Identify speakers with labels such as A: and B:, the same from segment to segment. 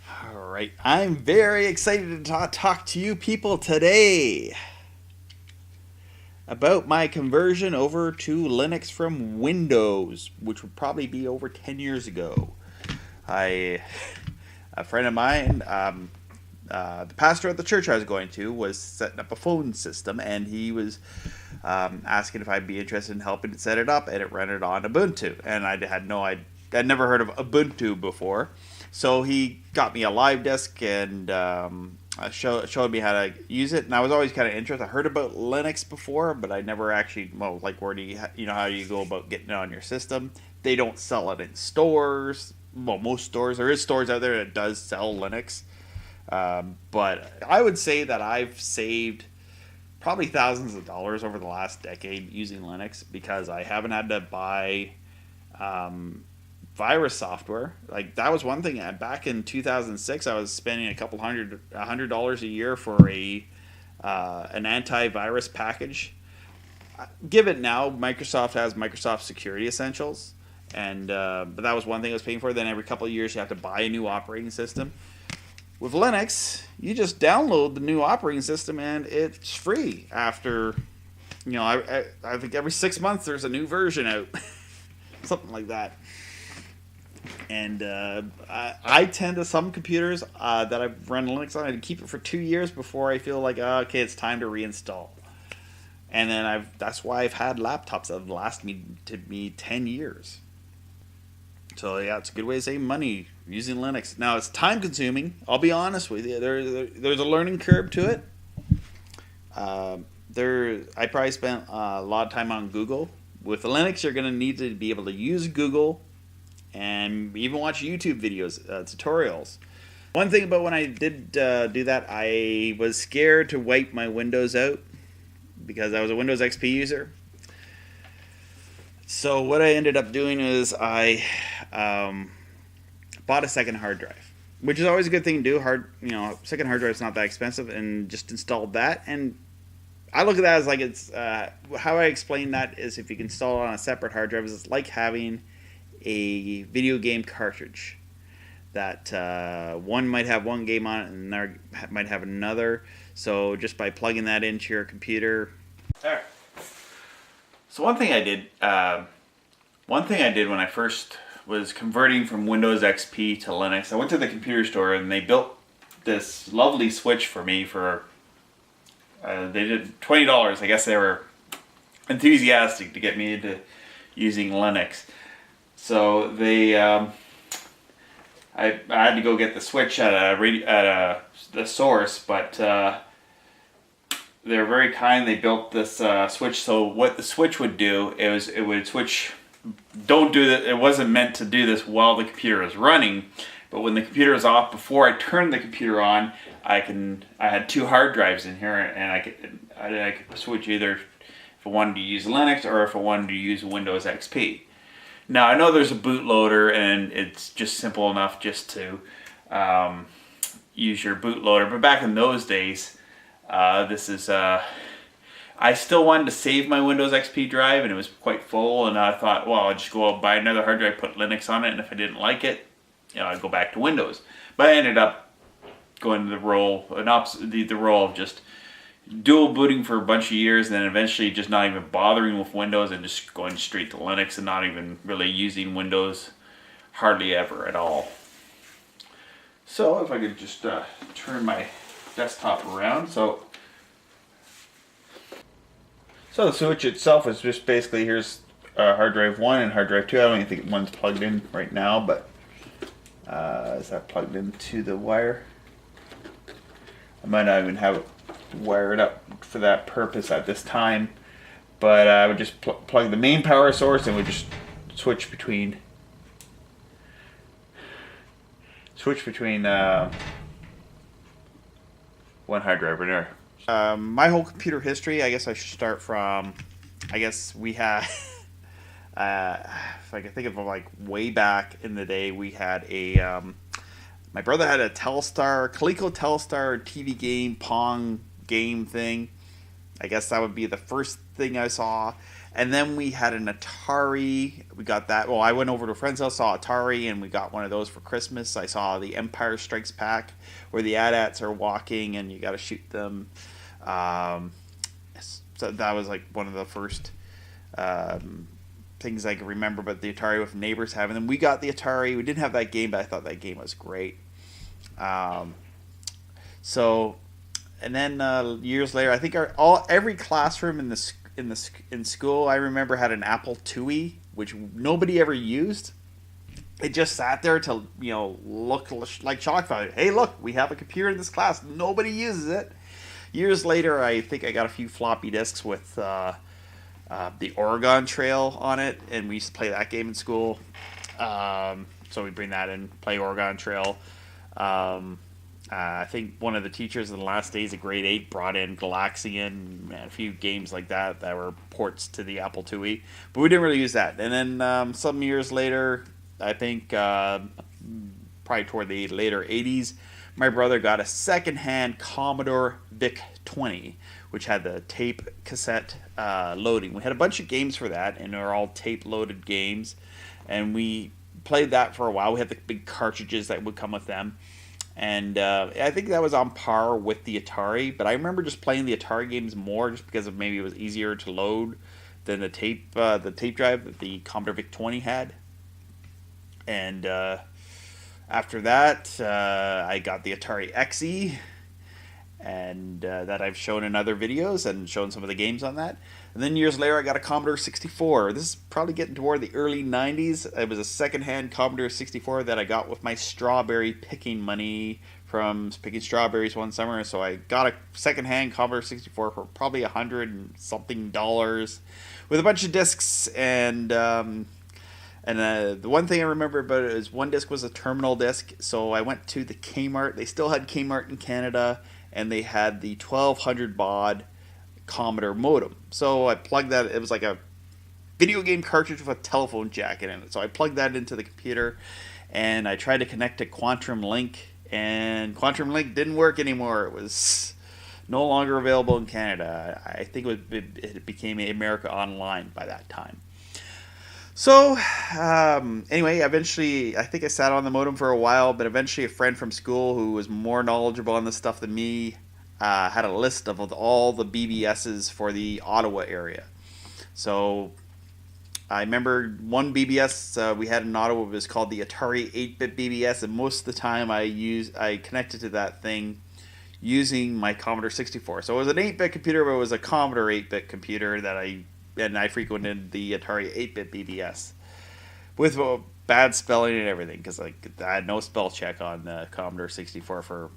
A: All right, I'm very excited to talk to you people today about my conversion over to Linux from Windows, which would probably be over 10 years ago. A friend of mine, the pastor at the church I was going to, was setting up a phone system, and he was asking if I'd be interested in helping set it up, and it ran it on Ubuntu, and I'd never heard of Ubuntu before. So he got me a live desk and showed me how to use it. And I was always kind of interested. I heard about Linux before, but I never actually, where do how do you go about getting it on your system? They don't sell it in stores. Well, most stores. There is stores out there that does sell Linux. But I would say that I've saved probably thousands of dollars over the last decade using Linux because I haven't had to buy virus software. Like, that was one thing. Back in 2006, I was spending $100 a year for an antivirus package. Give it now. Microsoft has Microsoft Security Essentials, and but that was one thing I was paying for. Then every couple of years, you have to buy a new operating system. With Linux, you just download the new operating system, and it's free. After, I think every 6 months there's a new version out, something like that. And I tend to, some computers that I've run Linux on, I keep it for 2 years before I feel like, okay, it's time to reinstall. And then that's why I've had laptops that have lasted me 10 years. So yeah, it's a good way to save money using Linux. Now, it's time consuming. I'll be honest with you. There's a learning curve to it. I probably spent a lot of time on Google. With Linux, you're going to need to be able to use Google and even watch YouTube videos, tutorials. One thing about when I did do that, I was scared to wipe my Windows out because I was a Windows XP user. So what I ended up doing is I bought a second hard drive, which is always a good thing to do. Second hard drive is not that expensive, and just installed that. And I look at that as like it's how I explain that is if you can install it on a separate hard drive, it's like having a video game cartridge that one might have one game on it and another might have another. So just by plugging that into your computer. All right. So one thing I did when I first was converting from Windows XP to Linux, I went to the computer store and they built this lovely switch for me for they did $20. I guess they were enthusiastic to get me into using Linux. So I had to go get the switch at the source, but they were very kind. They built this switch. So what the switch would do is it would switch. Don't do that. It wasn't meant to do this while the computer is running, but when the computer is off, before I turned the computer on, I had two hard drives in here, and I could switch either if I wanted to use Linux or if I wanted to use Windows XP. Now, I know there's a bootloader, and it's just simple enough just to use your bootloader. But back in those days, I still wanted to save my Windows XP drive, and it was quite full. And I thought, well, I'll just go out and buy another hard drive, put Linux on it, and if I didn't like it, I'd go back to Windows. But I ended up going to the role of just dual booting for a bunch of years, and then eventually just not even bothering with Windows and just going straight to Linux and not even really using Windows hardly ever at all. So if I could just turn my desktop around. So the switch itself is just basically, here's hard drive 1 and hard drive 2. I don't even think one's plugged in right now, but is that plugged into the wire? I might not even have it wired up for that purpose at this time, but I would just plug the main power source and would just switch between one hard drive right there. My whole computer history, I guess I should start from, we had if I can think of like way back in the day, we had my brother had a Coleco Telstar TV game, Pong game thing. I guess that would be the first thing I saw. And then we had an Atari. We got that. Well, I went over to a friend's house, saw Atari, and we got one of those for Christmas. I saw the Empire Strikes Back, where the AT-ATs are walking and you got to shoot them. So that was like one of the first things I can remember about the Atari with neighbors having them. We got the Atari. We didn't have that game, but I thought that game was great. And then years later, I think every classroom in school, I remember, had an Apple IIe, which nobody ever used. It just sat there to look like shock value. Hey, look, we have a computer in this class. Nobody uses it. Years later, I think I got a few floppy disks with the Oregon Trail on it, and we used to play that game in school. So we bring that in, play Oregon Trail. I think one of the teachers in the last days of grade 8 brought in Galaxian and a few games like that were ports to the Apple IIe, but we didn't really use that. And then some years later, I think probably toward the later 80s, my brother got a secondhand Commodore Vic20, which had the tape cassette loading. We had a bunch of games for that, and they were all tape loaded games, and we played that for a while. We had the big cartridges that would come with them. And I think that was on par with the Atari, but I remember just playing the Atari games more just because of maybe it was easier to load than the tape drive that the Commodore VIC-20 had. And after that, I got the Atari XE, and that I've shown in other videos and shown some of the games on that. And then years later, I got a Commodore 64. This is probably getting toward the early 90s. It was a secondhand Commodore 64 that I got with my strawberry picking money from picking strawberries one summer. So I got a secondhand Commodore 64 for probably $100 and something with a bunch of discs. And the one thing I remember about it is one disc was a terminal disc. So I went to the Kmart. They still had Kmart in Canada, and they had the 1200 baud Commodore modem. So I plugged that. It was like a video game cartridge with a telephone jack in it. So I plugged that into the computer, and I tried to connect to Quantum Link, and Quantum Link didn't work anymore. It was no longer available in Canada. I think it became America Online by that time. So anyway, eventually, I think I sat on the modem for a while, but eventually a friend from school who was more knowledgeable on this stuff than me had a list of all the BBSs for the Ottawa area. So I remember one BBS we had in Ottawa was called the Atari 8-bit BBS, and most of the time I connected to that thing using my Commodore 64. So it was an 8-bit computer, but it was a Commodore 8-bit computer that I frequented the Atari 8-bit BBS with bad spelling and everything, because I had no spell check on the Commodore 64 for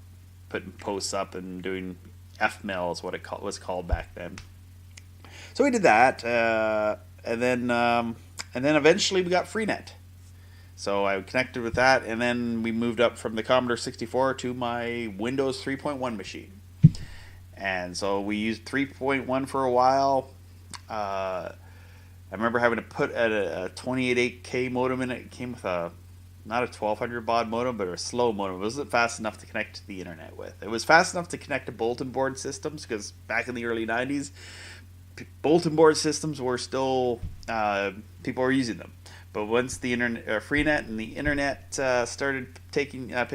A: putting posts up and doing FML is what it was called back then. So we did that, and then eventually we got Freenet. So I connected with that, and then we moved up from the Commodore 64 to my Windows 3.1 machine. And so we used 3.1 for a while. I remember having to put a 28K modem in it. It came with not a 1200 baud modem, but a slow modem. It wasn't fast enough to connect to the internet with. It was fast enough to connect to bulletin board systems, because back in the early 90s, bulletin board systems were still, people were using them. But once the internet, Freenet and the internet started picking up,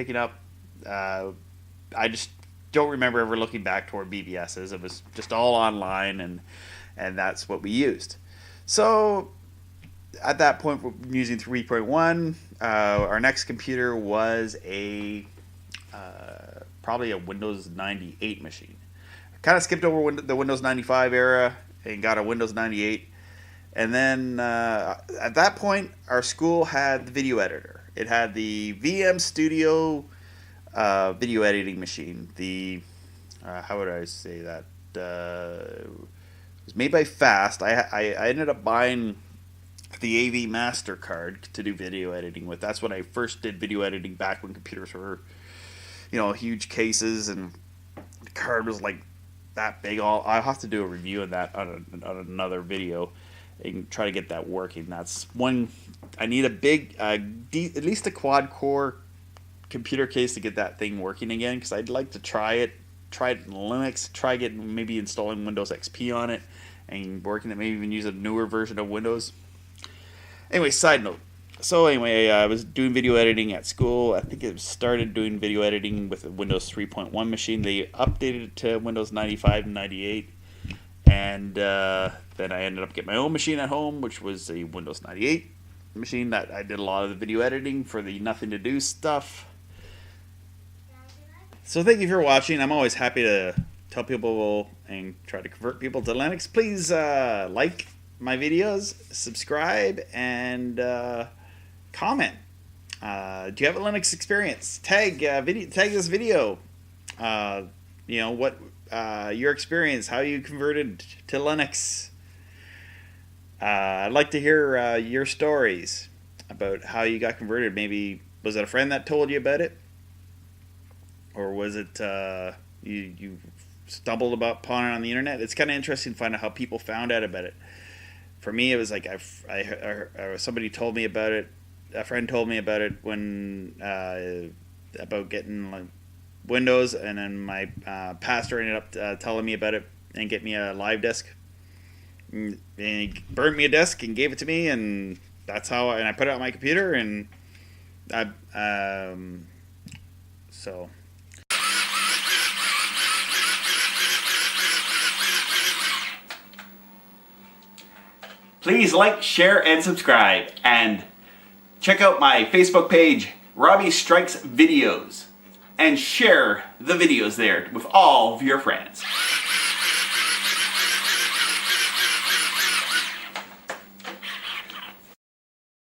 A: I just don't remember ever looking back toward BBSs. It was just all online, and that's what we used. So at that point, we're using 3.1. Our next computer was probably a Windows 98 machine. I kind of skipped over the Windows 95 era and got a Windows 98. And then at that point, our school had the video editor. It had the VM Studio video editing machine. The how would I say that? It was made by Fast. I ended up buying the AV Master card to do video editing with. That's when I first did video editing, back when computers were, huge cases, and the card was like that big. I'll have to do a review of that on another video and try to get that working. That's one. I need a big, at least a quad core computer case to get that thing working again, because I'd like to try it in Linux, maybe installing Windows XP on it, and working that maybe even use a newer version of Windows. Anyway, side note. So anyway, I was doing video editing at school. I think it started doing video editing with a Windows 3.1 machine. They updated it to Windows 95 and 98. And then I ended up getting my own machine at home, which was a Windows 98 machine that I did a lot of the video editing for the nothing to do stuff. So thank you for watching. I'm always happy to tell people and try to convert people to Linux. Please like my videos, subscribe, and comment. Do you have a Linux experience? Tag this video. You know what your experience, how you converted to Linux. I'd like to hear your stories about how you got converted. Maybe was it a friend that told you about it, or was it you stumbled upon it on the internet? It's kind of interesting to find out how people found out about it. For me, it was like somebody told me about it. A friend told me about it when about getting like Windows, and then my pastor ended up telling me about it and get me a live disk. And he burnt me a disk and gave it to me, and that's how. And I put it on my computer, and so. Please like, share, and subscribe, and check out my Facebook page, Robbie Strikes Videos, and share the videos there with all of your friends.